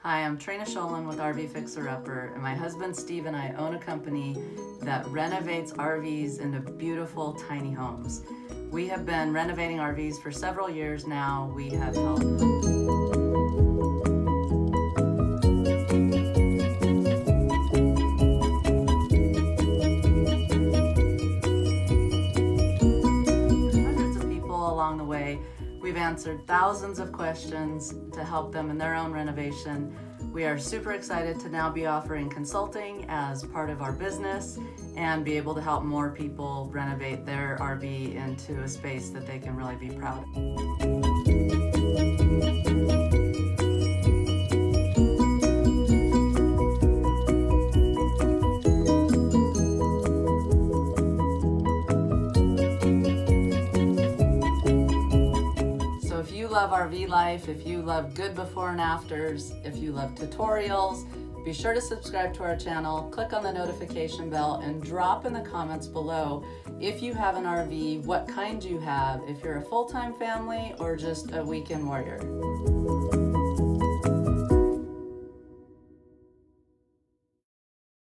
Hi, I'm Trina Sholin with RV Fixer Upper, and my husband Steve and I own a company that renovates RVs into beautiful tiny homes. We have been renovating RVs for several years now. We have helped hundreds of people along the way. We've answered thousands of questions to help them in their own renovation. We are super excited to now be offering consulting as part of our business and be able to help more people renovate their RV into a space that they can really be proud of. If you love RV life, if you love good before and afters, if you love tutorials, be sure to subscribe to our channel, click on the notification bell, and drop in the comments below if you have an RV, what kind you have, if you're a full-time family or just a weekend warrior.